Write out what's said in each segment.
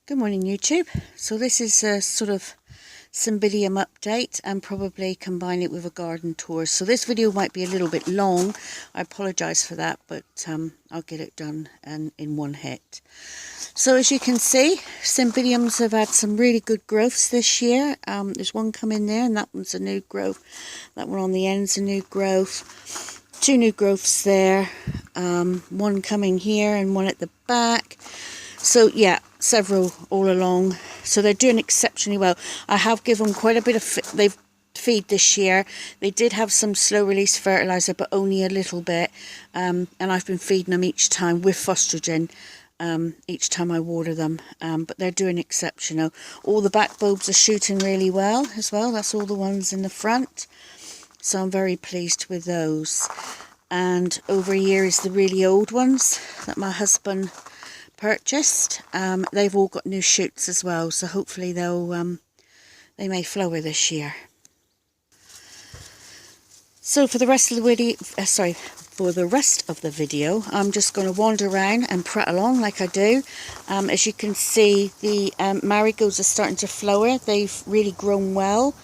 Good morning YouTube. So this is a sort of Cymbidium update and probably combine it with a garden tour. So this video might be a little bit long. I apologise for that, but I'll get it done and in one hit. So as you can see, Cymbidiums have had some really good growths this year. There's one coming there and that one's a new growth. That one on the end's a new growth. Two new growths there. One coming here and one at the back. So yeah, several all along. So they're doing exceptionally well. I have given quite a bit of feed this year. They did have some slow release fertiliser, but only a little bit. And I've been feeding them each time with Fostrogen, each time I water them. But they're doing exceptional. All the back bulbs are shooting really well as well. That's all the ones in the front. So I'm very pleased with those. And over here is the really old ones that my husband purchased. They've all got new shoots as well, so hopefully they may flower this year. So for the rest of the video, I'm just going to wander around and prattle on like I do. As you can see, the marigolds are starting to flower. They've really grown well.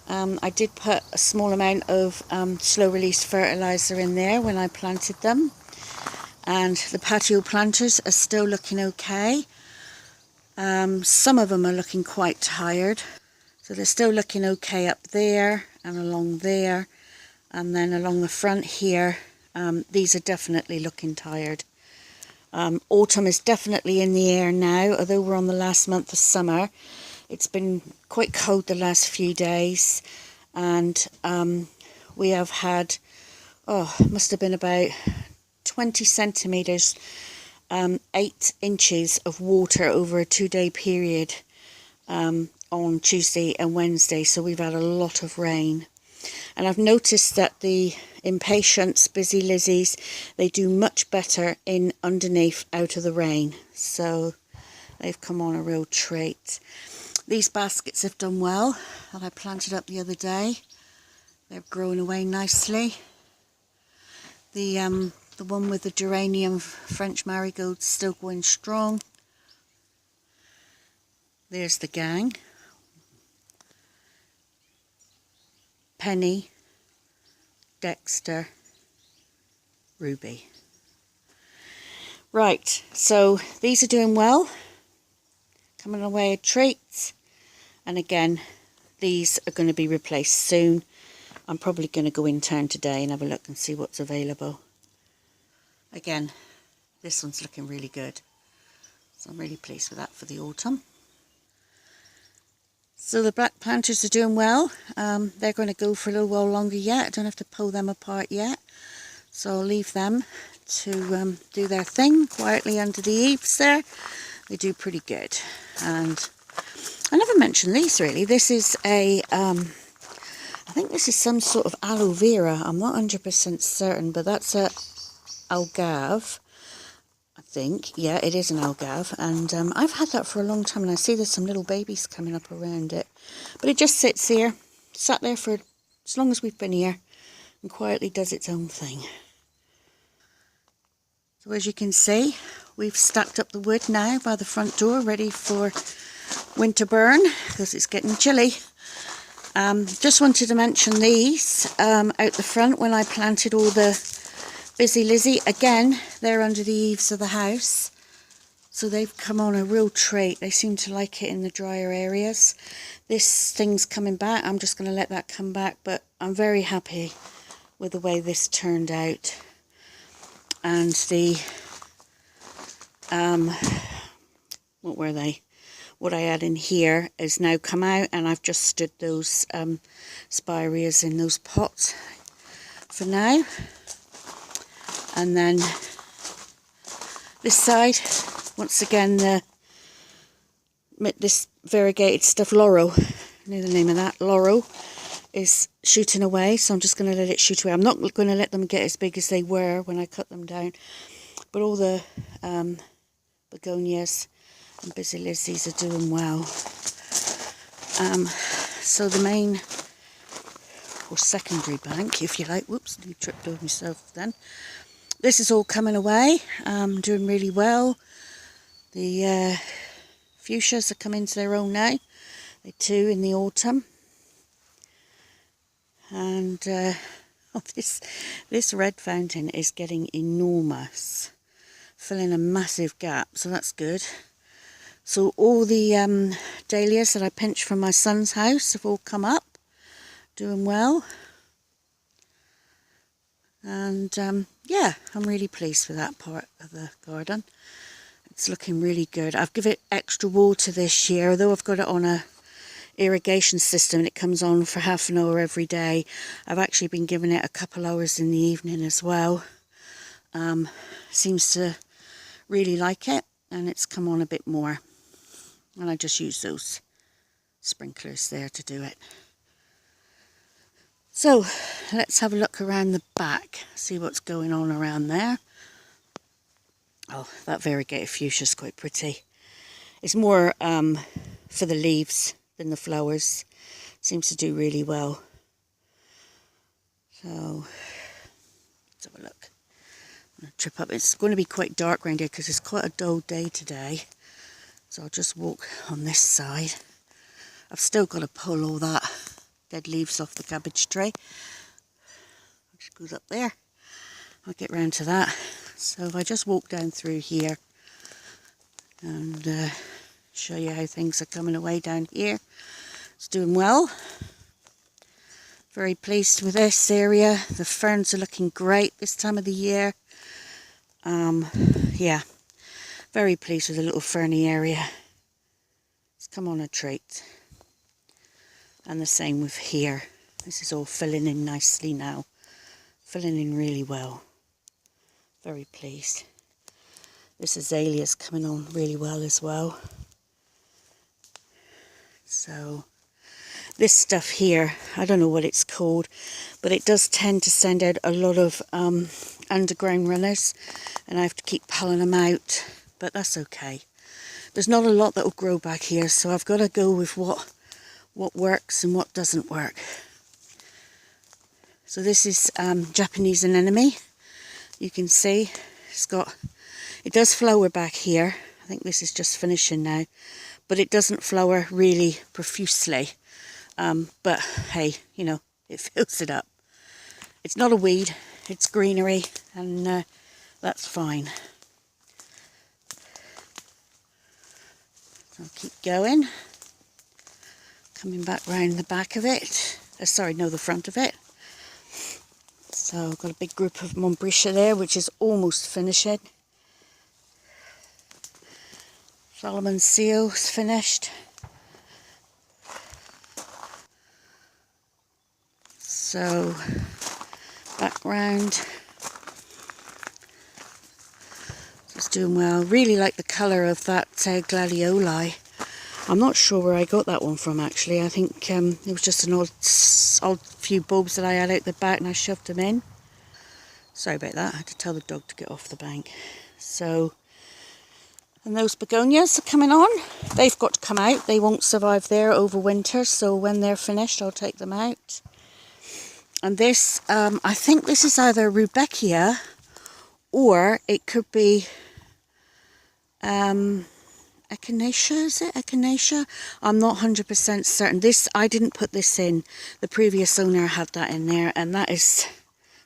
I did put a small amount of slow release fertiliser in there when I planted them. And the patio planters are still looking okay. Some of them are looking quite tired. So they're still looking okay up there and along there. And then along the front here, these are definitely looking tired. Autumn is definitely in the air now, although we're on the last month of summer. It's been quite cold the last few days. And we have had, must have been about 20 centimetres, 8 inches of water over a 2-day period on Tuesday and Wednesday, so we've had a lot of rain. And I've noticed that the impatiens, busy Lizzies, they do much better in underneath out of the rain, so they've come on a real treat. These baskets have done well that I planted up the other day. They're growing away nicely. The one with the geranium French marigolds still going strong. There's the gang. Penny, Dexter, Ruby. Right, so these are doing well. Coming away a treat. And again, these are going to be replaced soon. I'm probably going to go in town today and have a look and see what's available. Again, this one's looking really good. So I'm really pleased with that for the autumn. So the black planters are doing well. They're going to go for a little while longer yet. I don't have to pull them apart yet. So I'll leave them to do their thing quietly under the eaves there. They do pretty good. And I never mentioned these really. This is a, I think this is some sort of aloe vera. I'm not 100% certain, but that's a algave, I think. Yeah, it is an algave, and I've had that for a long time, and I see there's some little babies coming up around it. But it just sits here, sat there for as long as we've been here, and quietly does its own thing. So as you can see, we've stacked up the wood now by the front door, ready for winter burn, because it's getting chilly. Just wanted to mention these out the front when I planted all the Busy Lizzie. Again, they're under the eaves of the house, so they've come on a real treat. They seem to like it in the drier areas. This thing's coming back. I'm just going to let that come back, but I'm very happy with the way this turned out. And the what were they? What I had in here has now come out, and I've just stood those spireas in those pots for now. And then this side, once again, this variegated stuff, laurel, I know the name of that, laurel, is shooting away, so I'm just going to let it shoot away. I'm not going to let them get as big as they were when I cut them down, but all the begonias and busy Lizzies are doing well. So the main, or secondary bank, if you like, whoops, I tripped over myself then. This is all coming away, doing really well. The Fuchsias are coming into their own now. They too in the autumn. And this red fountain is getting enormous, filling a massive gap, so that's good. So all the dahlias that I pinched from my son's house have all come up, doing well. And yeah, I'm really pleased with that part of the garden. It's looking really good. I've given it extra water this year, although I've got it on a irrigation system and it comes on for half an hour every day. I've actually been giving it a couple hours in the evening as well. Seems to really like it, and it's come on a bit more. And I just use those sprinklers there to do it. So let's have a look around the back, see what's going on around there. Oh, that variegated fuchsia is quite pretty. It's more for the leaves than the flowers. Seems to do really well. So let's have a look. I'm going to trip up. It's going to be quite dark around here because it's quite a dull day today. So I'll just walk on this side. I've still got to pull all that dead leaves off the cabbage tray. It just goes up there. I'll get round to that. So if I just walk down through here and show you how things are coming away down here. It's doing well. Very pleased with this area. The ferns are looking great this time of the year. Yeah, very pleased with the little ferny area. It's come on a treat. And the same with here. This is all filling in nicely now. Filling in really well. Very pleased. This azalea's coming on really well as well. So this stuff here, I don't know what it's called, but it does tend to send out a lot of underground runners, and I have to keep pulling them out, but that's okay. There's not a lot that will grow back here, so I've got to go with what works and what doesn't work. So this is Japanese anemone. You can see it does flower back here. I think this is just finishing now, but it doesn't flower really profusely. But hey, you know, it fills it up. It's not a weed, it's greenery, and that's fine. So I'll keep going. Coming back round the back of it. Sorry, no, the front of it. So I've got a big group of Montbrisha there, which is almost finishing. Solomon Seal's finished. So back round. It's doing well. Really like the colour of that Gladioli. I'm not sure where I got that one from actually. I think it was just an odd few bulbs that I had out the back and I shoved them in. Sorry about that. I had to tell the dog to get off the bank. So, and those begonias are coming on. They've got to come out. They won't survive there over winter, so when they're finished I'll take them out. And this, I think this is either Rudbeckia or it could be Echinacea, is it? Echinacea? I'm not 100% certain. This, I didn't put this in. The previous owner had that in there, and that is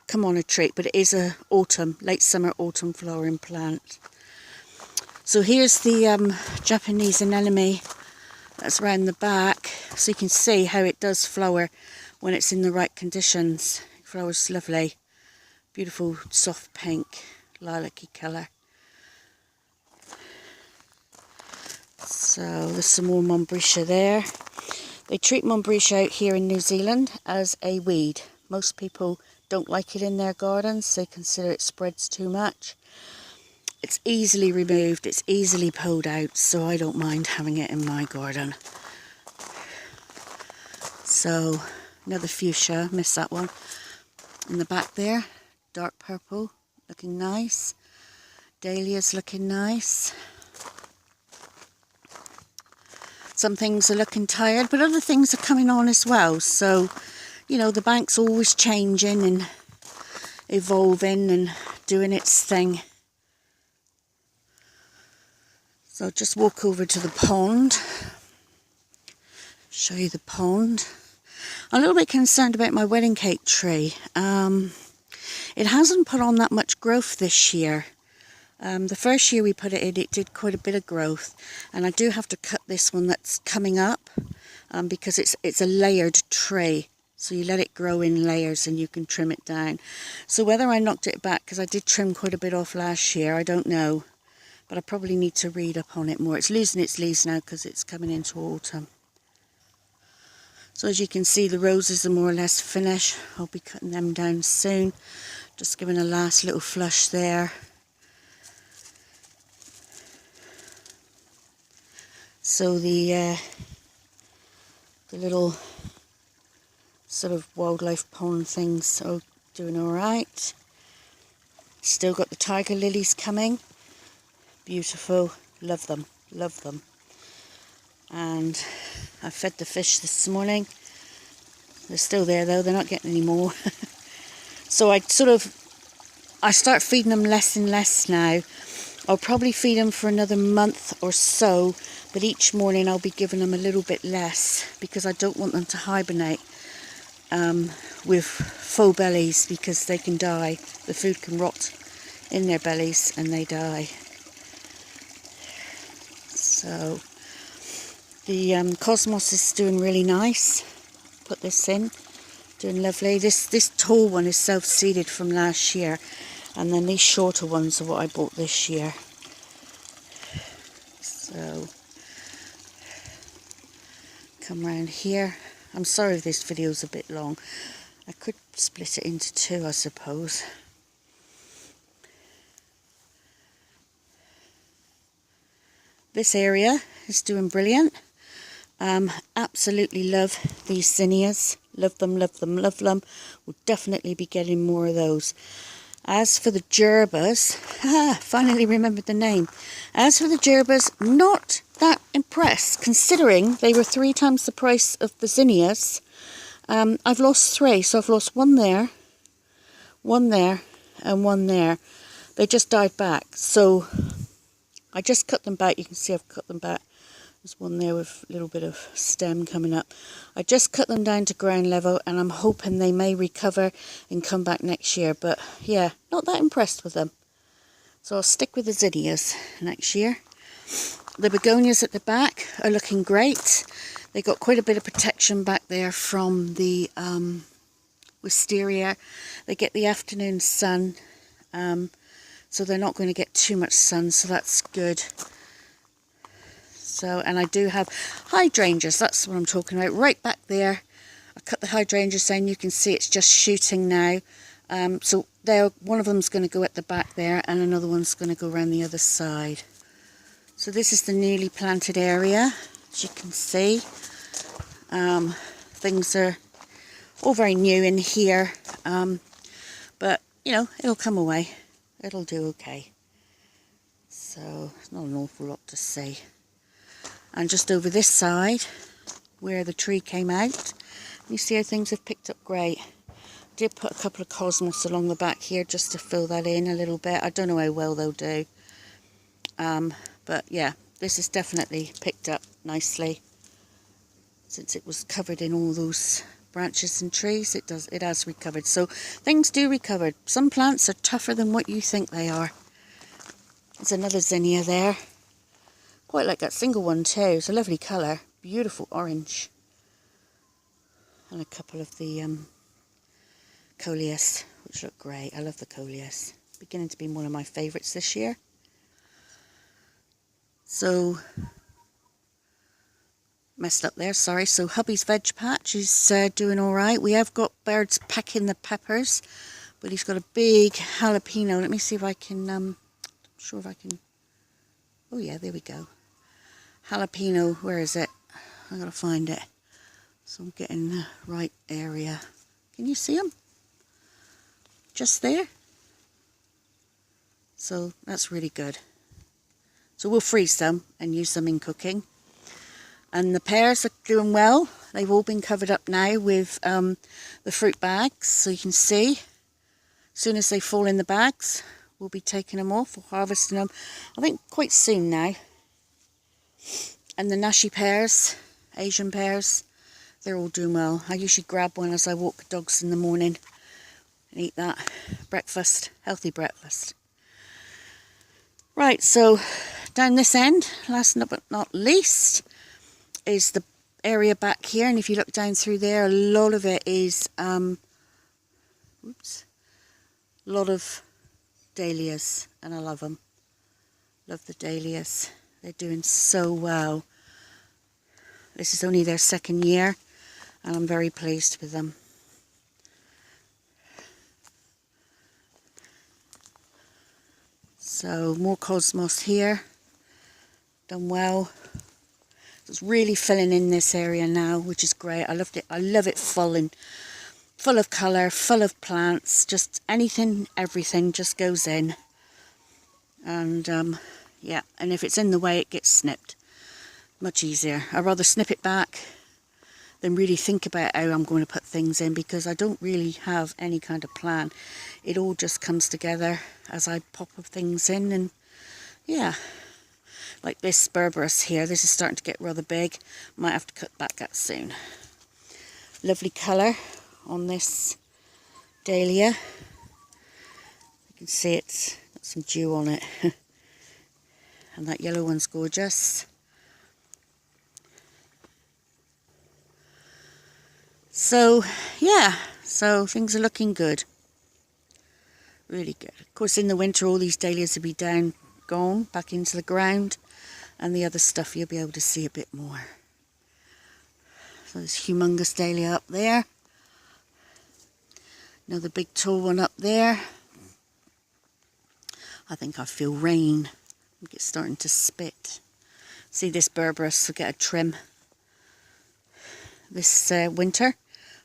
come on a treat, but it is a autumn, late summer autumn flowering plant. So here's the Japanese anemone that's around the back, so you can see how it does flower when it's in the right conditions. It flowers lovely, beautiful soft pink, lilac-y colour. So there's some more Montbrisha there. They treat Montbrisha out here in New Zealand as a weed. Most people don't like it in their gardens. They consider it spreads too much. It's easily removed, it's easily pulled out, so I don't mind having it in my garden. So another fuchsia, missed that one. In the back there, dark purple, looking nice. Dahlias looking nice. Some things are looking tired, but other things are coming on as well. So, you know, the bank's always changing and evolving and doing its thing. So I'll just walk over to the pond, show you the pond. I'm a little bit concerned about my wedding cake tree. It hasn't put on that much growth this year. The first year we put it in, it did quite a bit of growth, and I do have to cut this one that's coming up because it's a layered tree. So you let it grow in layers and you can trim it down. So whether I knocked it back, because I did trim quite a bit off last year, I don't know. But I probably need to read up on it more. It's losing its leaves now because it's coming into autumn. So as you can see, the roses are more or less finished. I'll be cutting them down soon. Just giving a last little flush there. So the little sort of wildlife pond things are doing all right. Still got the tiger lilies coming. Beautiful. Love them. Love them. And I fed the fish this morning. They're still there though. They're not getting any more. So I start feeding them less and less now. I'll probably feed them for another month or so. But each morning I'll be giving them a little bit less because I don't want them to hibernate with full bellies because they can die. The food can rot in their bellies and they die. So the Cosmos is doing really nice. Put this in, doing lovely. This tall one is self-seeded from last year, and then these shorter ones are what I bought this year. So come round here. I'm sorry if this video's a bit long. I could split it into two, I suppose. This area is doing brilliant. Absolutely love these zinnias. Love them, love them, love them. We'll definitely be getting more of those. As for the gerbas, finally remembered the name. As for the gerbas, not that impressed, considering they were 3 times the price of the zinnias. I've lost 3, so I've lost one there, and one there. They just died back, so I just cut them back. You can see I've cut them back. There's one there with a little bit of stem coming up. I just cut them down to ground level, and I'm hoping they may recover and come back next year. But yeah, not that impressed with them. So I'll stick with the zinnias next year. The begonias at the back are looking great. They got quite a bit of protection back there from the wisteria. They get the afternoon sun, so they're not going to get too much sun, so that's good. So, and I do have hydrangeas, that's what I'm talking about, right back there. I cut the hydrangeas down, you can see it's just shooting now. So one of them's going to go at the back there, and another one's going to go around the other side. So this is the newly planted area, as you can see. Things are all very new in here, but you know, it'll come away. It'll do okay. So, not an awful lot to see. And just over this side, where the tree came out, you see how things have picked up great. Did put a couple of cosmos along the back here just to fill that in a little bit. I don't know how well they'll do. But yeah, this has definitely picked up nicely. Since it was covered in all those branches and trees, it has recovered. So things do recover. Some plants are tougher than what you think they are. There's another zinnia there. Quite like that single one too. It's a lovely colour. Beautiful orange. And a couple of the coleus, which look great. I love the coleus. Beginning to be one of my favourites this year. So, messed up there, sorry. So hubby's veg patch is doing alright. We have got birds pecking the peppers, but he's got a big jalapeno. Let me see if I can, I'm sure if I can, oh yeah, there we go. Jalapeno, where is it? I gotta find it. So I'm getting the right area. Can you see them? Just there. So that's really good. So we'll freeze them and use them in cooking. And the pears are doing well. They've all been covered up now with the fruit bags. So you can see, as soon as they fall in the bags, we'll be taking them off or harvesting them. I think quite soon now. And the nashi pears, Asian pears, they're all doing well. I usually grab one as I walk the dogs in the morning and eat that. Breakfast, healthy breakfast. Right, so down this end, last but not least, is the area back here. And if you look down through there, a lot of it is, a lot of dahlias, and I love them. Love the dahlias. They're doing so well. This is only their second year, and I'm very pleased with them. So more cosmos here, done well. It's really filling in this area now, which is great. I loved it. I love it full of colour, full of plants. Just anything, everything just goes in. And yeah, and if it's in the way, it gets snipped. Much easier. I'd rather snip it back than really think about how I'm going to put things in, because I don't really have any kind of plan. It all just comes together as I pop things in, and yeah. Like this berberis here, this is starting to get rather big. Might have to cut back that soon. Lovely colour on this dahlia. You can see it's got some dew on it. And that yellow one's gorgeous. So, yeah, so things are looking good. Really good. Of course, in the winter, all these dahlias will be down, gone, back into the ground. And the other stuff, you'll be able to see a bit more. So there's humongous dahlia up there. Another big tall one up there. I think I feel rain. It's starting to spit. See, this berberis will get a trim this winter.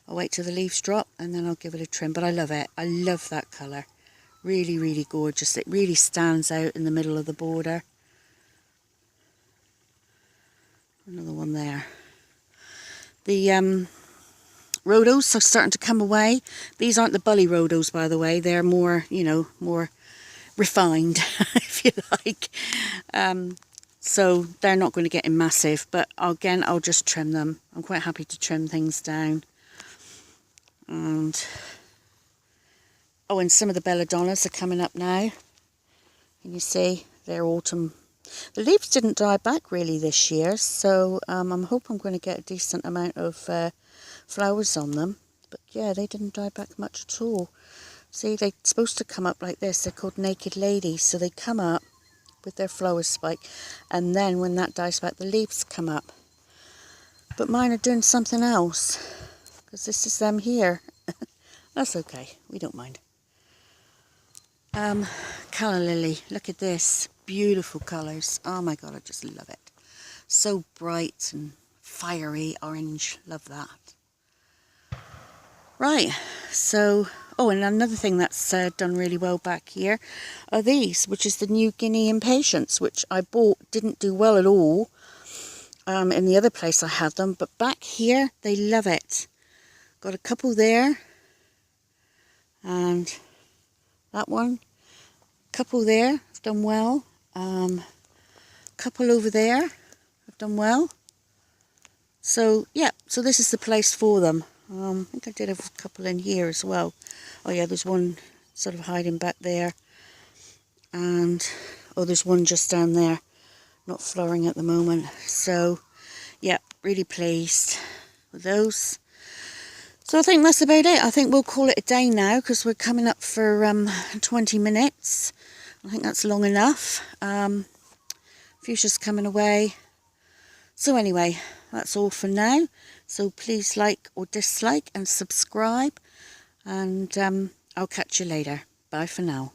I'll wait till the leaves drop and then I'll give it a trim. But I love it. I love that colour. Really, really gorgeous. It really stands out in the middle of the border. Another one there. The rhodos are starting to come away. These aren't the bully rhodos, by the way. They're more, you know, more refined, if you like. So they're not going to get in massive, but again, I'll just trim them. I'm quite happy to trim things down. And oh, and some of the belladonnas are coming up now. Can you see? They're autumn. The leaves didn't die back really this year, so I'm hoping I'm going to get a decent amount of flowers on them. But yeah, they didn't die back much at all. See, they're supposed to come up like this. They're called naked ladies, so they come up with their flower spike, and then when that dies back, the leaves come up. But mine are doing something else, because this is them here. That's okay, we don't mind. Calla lily, look at this. Beautiful colours. Oh my god, I just love it. So bright and fiery orange. Love that. Right, so, oh, and another thing that's done really well back here are these, which is the New Guinea Impatiens, which I bought, didn't do well at all in the other place I had them, but back here, they love it. Got a couple there, and that one, couple there, have done well. Couple over there have done well. So yeah, so this is the place for them. I think I did have a couple in here as well. Oh yeah, there's one sort of hiding back there, and oh, there's one just down there, not flowering at the moment. So yeah, really pleased with those. So I think that's about it. I think we'll call it a day now, because we're coming up for 20 minutes. I think that's long enough. Fuchsia's coming away. So anyway, that's all for now. So please like or dislike and subscribe. And I'll catch you later. Bye for now.